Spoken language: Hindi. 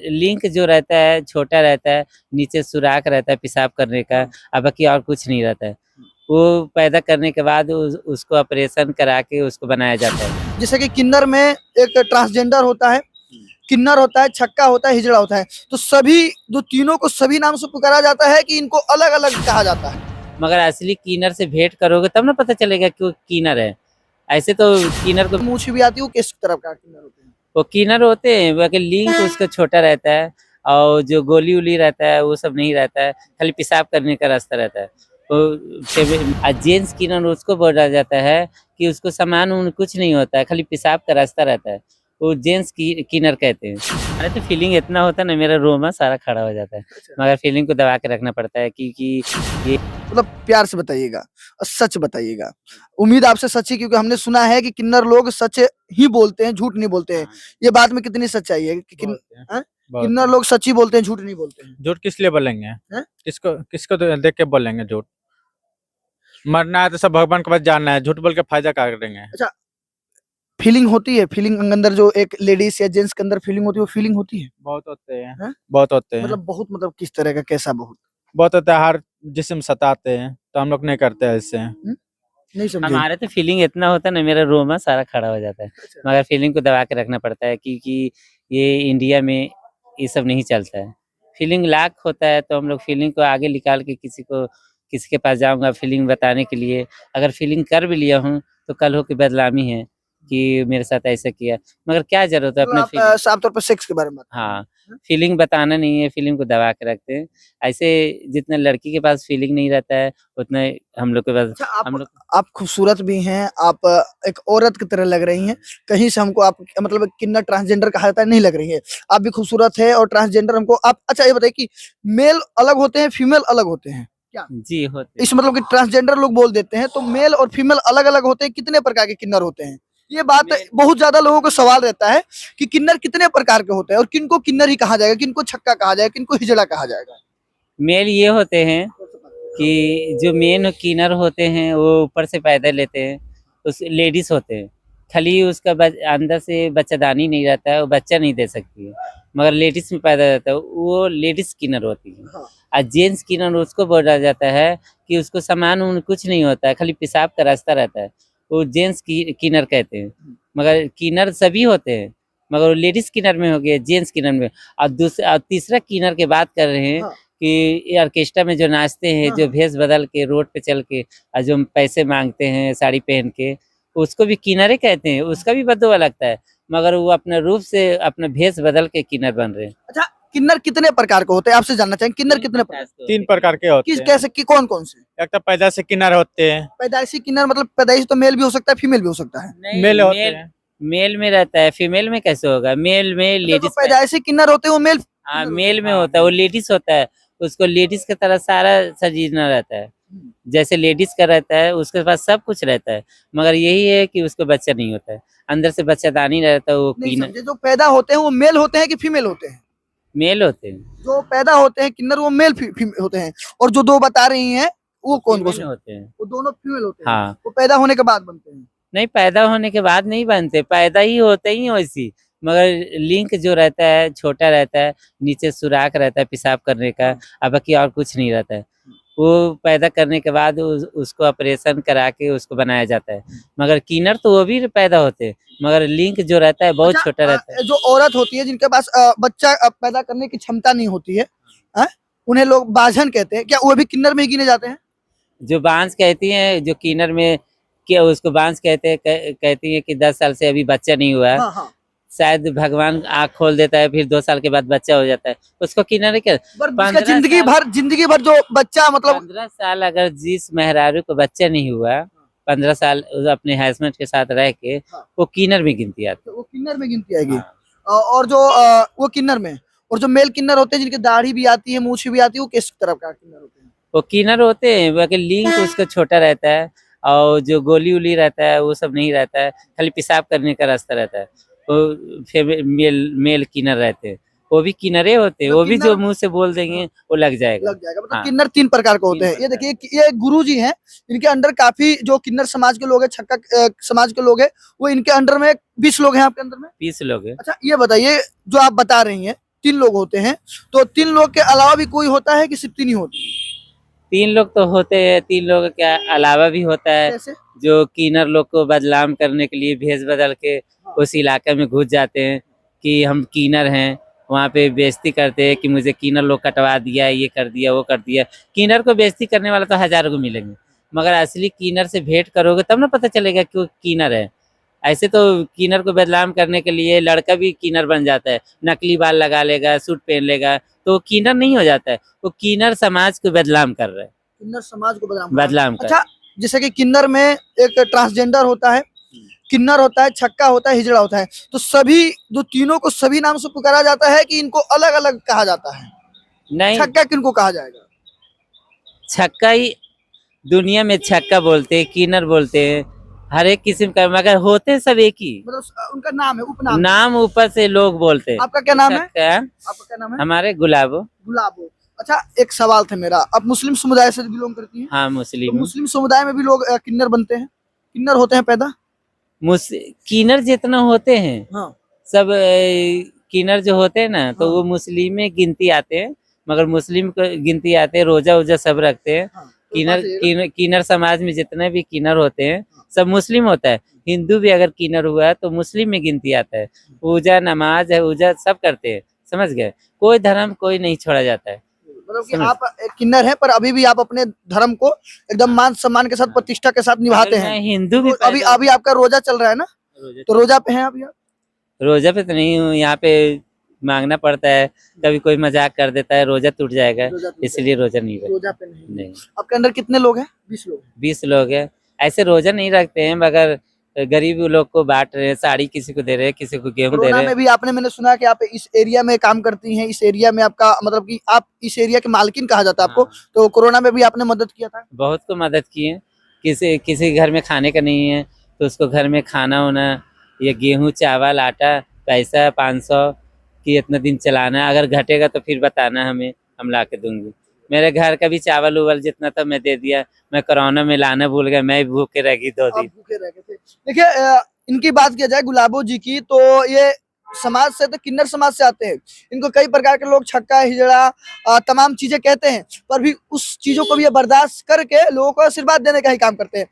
लिंक जो रहता है छोटा रहता है, नीचे सुराख रहता है पेशाब करने का, अब बाकी और कुछ नहीं रहता है। वो पैदा करने के बाद उसको ऑपरेशन करा के उसको बनाया जाता है। जैसे कि किन्नर में एक ट्रांसजेंडर होता है, किन्नर होता है, छक्का होता है, हिजड़ा होता है, तो सभी जो तीनों को सभी नाम से पुकारा जाता है कि इनको अलग अलग कहा जाता है? मगर असली किन्नर से भेंट करोगे तब ना पता चलेगा कि वो किन्नर है। ऐसे तो किन्नर को मूछ भी आती है, वो किस तरफ का किन्नर होते हैं? वो किन्नर होते हैं, बाकी लिंक उसका छोटा रहता है और जो गोली उली रहता है वो सब नहीं रहता है, खाली पेशाब करने का रास्ता रहता है। तो जेंट्स किन्नर उसको बोला जाता है कि उसको सामान उन कुछ नहीं होता है, खाली पेशाब का रास्ता रहता है, वो जेंट्स किन्नर कहते हैं। अरे तो फीलिंग इतना होता है ना, मेरा रोमा सारा खड़ा हो जाता है, मगर फीलिंग को दबा के रखना पड़ता है क्योंकि ये मतलब प्यार से बताइएगा और सच बताइएगा। उम्मीद आपसे सच्ची, क्योंकि हमने सुना है कि किन्नर लोग सच ही बोलते हैं, झूठ नहीं बोलते हैं। ये बात में कितनी सच्चाई है कि किन्नर लोग सच ही बोलते हैं, झूठ नहीं बोलते हैं? झूठ किस लिए बोलेंगे? किसको किसको देख के बोलेंगे झूठ? मरना है तो सब भगवान के पास जाना है, झूठ बोल के फायदा क्या करेंगे? अच्छा, फीलिंग होती है, फीलिंग अंदर जो एक लेडीज या जेंट्स के अंदर फीलिंग होती है, वो फीलिंग होती है? बहुत होते हैं, हैं? बहुत होते हैं, मतलब बहुत, मतलब किस तरह का, कैसा बहुत? बहुत होता है। हर जिस्म सताते हैं तो हम लोग नहीं करते ऐसे। नहीं समझे। हमारे तो फीलिंग इतना होता है ना, मेरा रोमा सारा खड़ा हो जाता है, मगर फीलिंग को दबा के रखना पड़ता है क्योंकि ये इंडिया में ये सब नहीं चलता है। फीलिंग लाख होता है तो हम लोग फीलिंग को आगे निकाल के किसी के पास जाऊंगा फीलिंग बताने के लिए। अगर फीलिंग कर भी लिया हूँ तो कल हो के बदनामी है कि मेरे साथ ऐसा किया, मगर क्या जरूरत है अपने आप फीलिंग। साफ तौर पर सेक्स के बारे में बात कर रहे हैं। हाँ, फीलिंग बताना नहीं है, फीलिंग को दबा के रखते हैं। ऐसे जितना लड़की के पास फीलिंग नहीं रहता है उतना हम लोग के पास अच्छा, हम लोग आप खूबसूरत भी हैं, आप एक औरत की तरह लग रही हैं। कहीं से हमको आप मतलब किन्नर ट्रांसजेंडर कहा जाता है, नहीं लग रही है। आप भी खूबसूरत है और ट्रांसजेंडर हमको आप। अच्छा, ये बताइए कि मेल अलग होते हैं, फीमेल अलग होते हैं क्या? जी होते इस मतलब कि ट्रांसजेंडर लोग बोल देते हैं, तो मेल और फीमेल अलग अलग होते हैं। कितने प्रकार के किन्नर होते हैं? ये बात बहुत ज्यादा लोगों को सवाल रहता है कि किन्नर कितने प्रकार के होते हैं और किनको किन्नर ही कहा जाएगा, किनको छक्का कहा जाएगा, किनको हिजड़ा कहा जाएगा? मेल ये होते हैं कि जो मेन किन्नर होते हैं वो ऊपर से पैदा लेते हैं, उस लेडीज होते हैं, खाली उसका अंदर से बच्चादानी नहीं रहता है, वो बच्चा नहीं दे सकती है, मगर लेडीज में पैदा रहता है, वो लेडीज किन्नर होती है। हाँ। और जेंट्स किन्नर उसको बोला जाता है कि उसको सामान उन कुछ नहीं होता है, खाली पेशाब का रास्ता रहता है, वो जेंट्स किन्नर कहते हैं। मगर किन्नर सभी होते हैं, मगर वो लेडीज किन्नर में हो गया, जेंट्स किन्नर में। और दूसरा तीसरा किन्नर की बात कर रहे हैं हाँ। कि ऑर्केस्ट्रा में जो नाचते हैं, हाँ। जो भेष बदल के रोड पे चल के और जो पैसे मांगते हैं साड़ी पहन के, उसको भी किन्नरे कहते हैं, उसका भी बददुआ लगता है, मगर वो अपने रूप से अपना भेष बदल के किन्नर बन रहे हैं। अच्छा, किन्नर कितने प्रकार के होते हैं? आपसे जानना चाहेंगे, किन्नर कितने प्रकार? 3 प्रकार के होते किस हैं। कैसे कि कौन कौन से? एक तो पैदाइशी किन्नर होते हैं, पैदाइशी किन्नर मतलब पैदाइश तो मेल भी हो सकता है, फीमेल भी हो सकता है। नहीं, मेल होते हैं। मेल में रहता है, फीमेल में कैसे होगा? मेल में जो लेडीज पैदाइशी किन्नर होते हैं वो मेल। हाँ, मेल में होता है, वो लेडीज होता है, उसको लेडीज की तरह सारा सजीना रहता है, जैसे लेडीज का रहता है, उसके पास सब कुछ रहता है, मगर यही है कि उसको बच्चा नहीं होता है, अंदर से बच्चादानी रहता है। वो नहीं समझे, जो पैदा होते हैं वो मेल होते हैं कि फीमेल होते हैं? मेल होते हैं, जो पैदा होते हैं किन्नर वो मेल होते हैं, और जो दो बता रही हैं वो कौन कौन से होते हैं। वो दोनों फीमेल होते हैं। हाँ, वो पैदा होने के बाद बनते हैं? नहीं, पैदा होने के बाद नहीं बनते, पैदा ही होते ही वैसी, मगर लिंक जो रहता है छोटा रहता है, नीचे सुराख रहता है पेशाब करने का, अब बाकी और कुछ नहीं रहता है। वो पैदा करने के बाद उसको ऑपरेशन करा के उसको बनाया जाता है, मगर किन्नर तो वो भी पैदा होते हैं, मगर लिंक जो रहता है बहुत अच्छा, छोटा रहता है। जो औरत होती है जिनके पास बच्चा पैदा करने की क्षमता नहीं होती है, उन्हें लोग बाझन कहते हैं, क्या वो भी किन्नर में ही गिने जाते हैं? जो बांस कहती हैं, जो किन्नर में क्या उसको बांस कहते हैं, कहती है कि 10 साल से अभी बच्चा नहीं हुआ है, हाँ, हाँ। शायद भगवान आँख खोल देता है, फिर 2 साल के बाद बच्चा हो जाता है, उसको किन्नर क्या। उसका जिंदगी भर जो बच्चा मतलब 15 साल अगर जिस मेहरारू को बच्चा नहीं हुआ, 15 साल अपने हस्बैंड के साथ रह के, वो किन्नर में गिनती आती है। वो किन्नर में गिनती आएगी। हाँ। और जो वो किन्नर में, और जो मेल किन्नर होते हैं जिनकी दाढ़ी भी आती है, मूछ भी आती है, वो किस तरफ का किन्नर होते हैं? वो किन्नर होते हैं, बाकी लिंक उसका छोटा रहता है और जो गोली उली रहता है वो सब नहीं रहता है, खाली पेशाब करने का रास्ता रहता है, वो मेल किन्नर रहते हैं, वो भी किन्नरे होते हैं, वो भी जो मुंह से बोल देंगे वो लग जाएगा। मतलब हाँ। किन्नर 3 प्रकार के होते हैं। ये देखिए, ये गुरुजी हैं, इनके अंडर काफी जो किन्नर समाज के लोग हैं, छक्का समाज के लोग हैं, वो इनके अंडर में 20 लोग हैं आपके अंदर में। 20 लोग हैं। अच्छा, ये बताइए, जो आप बता रही हैं 3 लोग होते हैं, तो 3 लोग के अलावा भी कोई होता है कि सिर्फ 3 ही होते हैं? 3 लोग तो होते हैं, 3 लोग के अलावा भी होता है, कैसे? जो कीनर लोग को बदनाम करने के लिए भेष बदल के उस इलाके में घुस जाते हैं कि हम कीनर हैं, वहाँ पे बेइज्जती करते हैं कि मुझे कीनर लोग कटवा दिया, ये कर दिया, वो कर दिया। कीनर को बेइज्जती करने वाला तो हज़ारों को मिलेंगे, मगर असली कीनर से भेंट करोगे तब ना पता चलेगा कि वो कीनर है। ऐसे तो कीनर को बदनाम करने के लिए लड़का भी कीनर बन जाता है, नकली बाल लगा लेगा, सूट पहन लेगा, तो वो कीनर नहीं हो जाता है, वो कीनर समाज को बदनाम कर रहा है, किन्नर समाज को बदनाम कर रहा है। बदनाम कर। अच्छा, जैसे कि किन्नर में एक ट्रांसजेंडर होता है, किन्नर होता है, छक्का होता है, हिजड़ा होता है, तो सभी जो तीनों को सभी नाम से पुकारा जाता है कि इनको अलग अलग कहा जाता है? नहीं, छक्का किनको कहा जाएगा? छक्का ही दुनिया में छक्का बोलते हैं, कीनर बोलते हैं, हर एक किस्म का, मगर होते सब एक ही मतलब उनका नाम है, उपनाम है। नाम ऊपर से लोग बोलते हैं। आपका क्या नाम है? छक्का आपका क्या नाम है? हमारे गुलाबो। गुलाबो। अच्छा, एक सवाल था मेरा, आप मुस्लिम समुदाय से बिलोंग करती हैं? हाँ, तो मुस्लिम हूँ। मुस्लिम समुदाय में भी लोग किन्नर बनते हैं, किन्नर होते हैं पैदा? कीनर जितना होते हैं हाँ। सब कीनर जो होते हैं ना, तो हाँ। वो मुस्लिम में गिनती आते हैं, मगर मुस्लिम को गिनती आते हैं, रोजा वोजा सब रखते हैं। हाँ, तो कीनर बात ये है। कीनर कीनर समाज में जितने भी कीनर होते हैं सब मुस्लिम होता है। हिंदू भी अगर कीनर हुआ है तो मुस्लिम में गिनती आता है। पूजा नमाज है, पूजा सब करते हैं, समझ गए? कोई धर्म कोई नहीं छोड़ा जाता है। मतलब कि समझ। आप एक किन्नर हैं, पर अभी भी आप अपने धर्म को एकदम मान सम्मान के साथ, प्रतिष्ठा के साथ निभाते अगर हैं। मैं हिंदू भी तो अभी अभी आपका रोजा चल रहा है ना, तो रोजा पे हैं अभी आप? रोजा पे तो नहीं हूँ, यहाँ पे मांगना पड़ता है, कभी कोई मजाक कर देता है, रोजा टूट जाएगा, रोजा टूट इसलिए रोजा नहीं रखते। रोजा पे नहीं। नहीं, आपके अंदर कितने लोग हैं? 20 लोग। 20 लोग हैं। ऐसे रोजा नहीं रखते हैं, मगर गरीब लोग को बांट रहे हैं, साड़ी किसी को दे रहे हैं, किसी को गेहूं दे कोरोना रहे में हैं। भी आपने, मैंने सुना कि आप इस एरिया में काम करती हैं, इस एरिया में आपका मतलब कि आप इस एरिया के मालकिन कहा जाता है आपको, हाँ। तो कोरोना में भी आपने मदद किया था? बहुत को मदद की है। किसी किसी के घर में खाने का नहीं है तो उसको घर में खाना होना, ये गेहूं चावल आटा पैसा 500 कि इतना दिन चलाना है, अगर घटेगा तो फिर बताना हमें, हम ला के दूंगी। मेरे घर का भी चावल उवल जितना था मैं दे दिया, मैं कोरोना में लाना भूल गया, मैं भूखे रह गई 2 आप दिन। भूखे रह गए थे। देखिए, इनकी बात किया जाए गुलाबो जी की, तो ये समाज से, तो किन्नर समाज से आते हैं। इनको कई प्रकार के लोग छक्का हिजड़ा तमाम चीजें कहते हैं, पर भी उस चीजों को भी ये बर्दाश्त करके लोगों को आशीर्वाद देने का ही काम करते हैं।